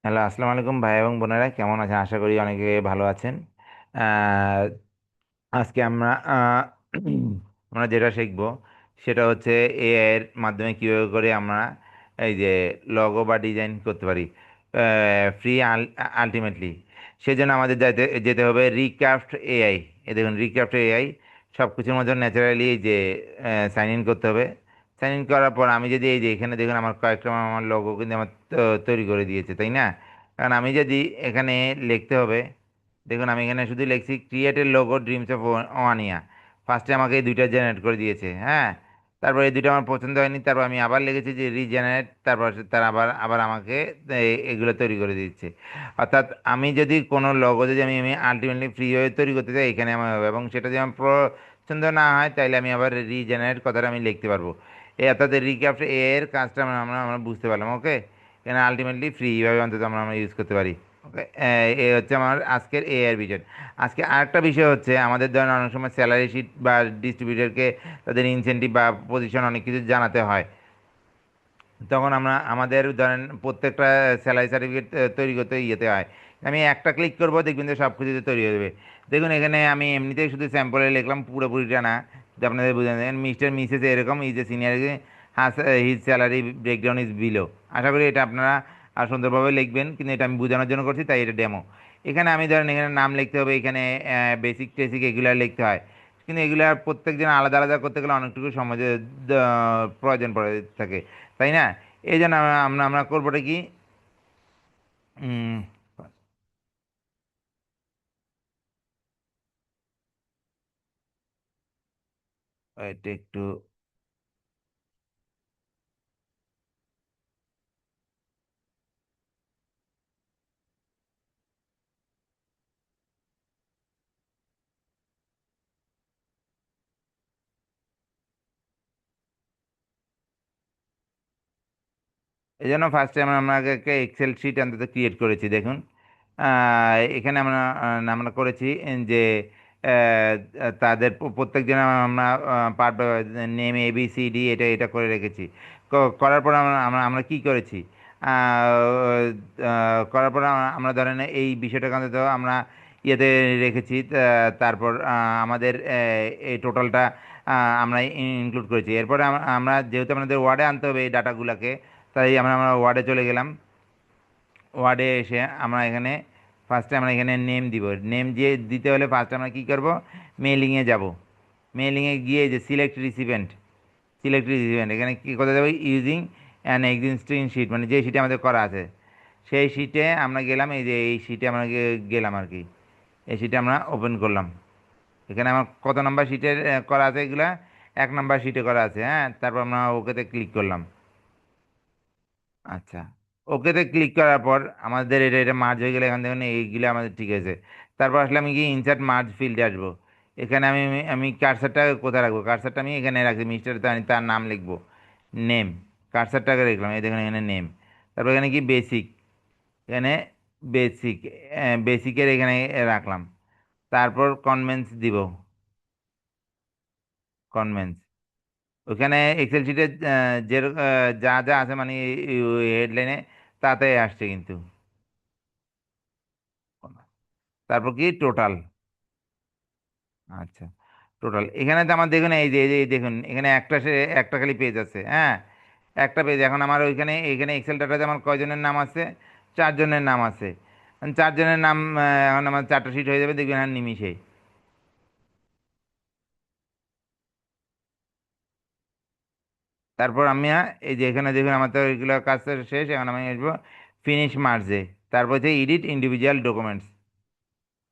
Hello, আসসালামু আলাইকুম ভাই এবং বোনেরা, কেমন আছেন? আশা করি অনেকে ভালো আছেন। আহ, আজকে আমরা যেটা শিখবো সেটা হচ্ছে এআই এর মাধ্যমে কিভাবে করে আমরা এই যে লগো বা ডিজাইন করতে পারি ফ্রি আলটিমেটলি। সেজন্য আমাদের যেতে যেতে হবে রিক্রাফট এআই। দেখুন, রিক্রাফট এআই সব কিছুর মধ্যে ন্যাচারালি এই যে সাইন ইন করতে হবে। সাইন ইন করার পর আমি যদি এই যে এখানে দেখুন, আমার কয়েকটা আমার লোগো কিন্তু আমার তৈরি করে দিয়েছে, তাই না? কারণ আমি যদি এখানে লিখতে হবে, দেখুন আমি এখানে শুধু লিখছি create a logo dreams of ওয়ানিয়া। ফার্স্টে আমাকে এই দুইটা জেনারেট করে দিয়েছে, হ্যাঁ। তারপর এই দুইটা আমার পছন্দ হয়নি, তারপর আমি আবার লিখেছি যে রিজেনারেট, তারপর তারা আবার আবার আমাকে এগুলো তৈরি করে দিচ্ছে। অর্থাৎ আমি যদি কোনো লোগো যদি আমি আমি আলটিমেটলি ফ্রি হয়ে তৈরি করতে চাই, এখানে আমার হবে, এবং সেটা যদি আমার পছন্দ না হয় তাইলে আমি আবার রিজেনারেট কথাটা আমি লিখতে পারবো। এই অর্থাৎ রিক্রাফট এর কাজটা আমরা আমরা আমরা বুঝতে পারলাম, ওকে। এখানে আলটিমেটলি ফ্রিভাবে অন্তত আমরা আমরা ইউজ করতে পারি, ওকে। এই হচ্ছে আমার আজকের এআই বিষয়। আজকে আরেকটা বিষয় হচ্ছে, আমাদের ধরেন অনেক সময় স্যালারি শিট বা ডিস্ট্রিবিউটরকে তাদের ইনসেনটিভ বা পজিশন অনেক কিছু জানাতে হয়। তখন আমরা আমাদের ধরেন প্রত্যেকটা স্যালারি সার্টিফিকেট তৈরি করতে ইয়েতে হয়। আমি একটা ক্লিক করবো, দেখবেন যে সব কিছুতে তৈরি হয়ে যাবে। দেখুন এখানে আমি এমনিতেই শুধু স্যাম্পলে লিখলাম, পুরোপুরিটা না, যে আপনাদের বুঝে দেন মিস্টার মিসেস এরকম is a senior, has his salary breakdown is below. আশা করি এটা আপনারা সুন্দরভাবে লিখবেন, কিন্তু এটা আমি বোঝানোর জন্য করছি, তাই এটা ডেমো। এখানে আমি ধরেন এখানে নাম লিখতে হবে, এখানে বেসিক টেসিক এগুলো লিখতে হয়। কিন্তু এগুলো প্রত্যেকজন আলাদা আলাদা করতে গেলে অনেকটুকু সময় প্রয়োজন পড়ে থাকে, তাই না? এই জন্য আমরা আমরা আমরা করবোটা কি, উম, এটা একটু, এই জন্য ফার্স্টে আমরা আমরা আগে একটা এক্সেল শিট অন্তত ক্রিয়েট করেছি, দেখুন। এখানে আমরা আমরা করেছি যে তাদের প্রত্যেকজন আমরা পার্ট নেম ABCD এটা এটা করে রেখেছি। করার পর আমরা আমরা আমরা কি করেছি, করার পর আমরা ধরেন এই বিষয়টাকে অন্তত আমরা ইয়েতে রেখেছি। তারপর আমাদের এই টোটালটা আমরা ইনক্লুড করেছি। এরপরে আমরা যেহেতু আমাদের ওয়ার্ডে আনতে হবে এই ডাটাগুলোকে, তাই আমরা আমরা ওয়ার্ডে চলে গেলাম। ওয়ার্ডে এসে আমরা এখানে ফার্স্টে আমরা এখানে নেম দিব। নেম দিয়ে দিতে হলে ফার্স্টে আমরা কী করব, মেলিংয়ে যাব। মেলিংয়ে গিয়ে যে সিলেক্ট রিসিপেন্ট এখানে কী করতে যাবো, ইউজিং অ্যান এক্সিস্টিং শিট, মানে যে শিটে আমাদের করা আছে সেই শিটে আমরা গেলাম। এই যে এই শিটে আমরা গেলাম আর কি, এই শিটে আমরা ওপেন করলাম। এখানে আমার কত নাম্বার শিটে করা আছে এগুলা, 1 নাম্বার শিটে করা আছে, হ্যাঁ। তারপর আমরা ওকেতে ক্লিক করলাম। আচ্ছা, ওকেতে ক্লিক করার পর আমাদের এটা এটা মার্জ হয়ে গেলে এখান থেকে এইগুলো আমাদের ঠিক আছে। তারপর আসলে আমি কি ইনসার্ট মার্জ ফিল্ডে আসবো। এখানে আমি আমি কার্সারটা কোথায় রাখবো, কার্সারটা আমি এখানে রাখছি, মিস্টার তার নাম লিখবো, নেম। কার্সারটাকে রাখলাম, এই দেখুন এখানে নেম। তারপর এখানে কি বেসিক, এখানে বেসিক, বেসিকের এখানে রাখলাম। তারপর কনভেন্স দিব, কনভেন্স। ওখানে এক্সেল শিটে যে যা যা আছে মানে হেডলাইনে তাতে আসছে কিন্তু। তারপর কি টোটাল, আচ্ছা, টোটাল এখানে তো আমার দেখুন এই যে এই দেখুন এখানে একটা খালি পেজ আছে, হ্যাঁ। একটা পেজ। এখন আমার ওইখানে এখানে এক্সেল ডাটাতে আমার কয়জনের নাম আছে, 4 জনের নাম আছে। 4 জনের নাম এখন আমার 4টা শিট হয়ে যাবে, দেখবেন আর নিমিশেই। তারপর আমি এই যে এখানে দেখুন আমার তো এগুলো কাজ তো শেষ, এখন আমি আসবো ফিনিশ মার্জে। তারপর হচ্ছে এডিট ইন্ডিভিজুয়াল ডকুমেন্টস,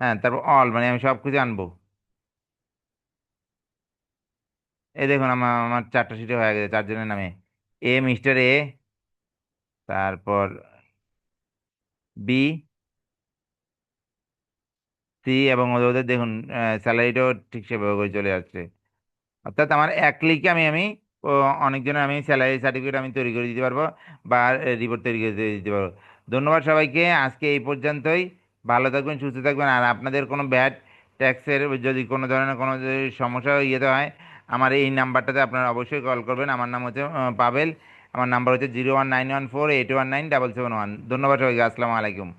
হ্যাঁ। তারপর অল, মানে আমি সব কিছু আনবো। এই দেখুন আমার আমার 4টা শিটে হয়ে গেছে 4 জনের নামে। মিস্টার এ, তারপর বি, সি, এবং ওদের ওদের দেখুন স্যালারিটাও ঠিক সেভাবে করে চলে আসছে। অর্থাৎ আমার এক ক্লিকে আমি আমি ও, অনেকজনের আমি স্যালারি সার্টিফিকেট আমি তৈরি করে দিতে পারবো, বা রিপোর্ট তৈরি করে দিতে পারবো। ধন্যবাদ সবাইকে, আজকে এই পর্যন্তই। ভালো থাকবেন, সুস্থ থাকবেন। আর আপনাদের কোনো ব্যাড ট্যাক্সের যদি কোনো ধরনের কোনো যদি সমস্যা ইয়েতে হয়, আমার এই নাম্বারটাতে আপনারা অবশ্যই কল করবেন। আমার নাম হচ্ছে পাবেল। আমার নাম্বার হচ্ছে 01914819771। ধন্যবাদ সবাইকে, আসসালামু আলাইকুম।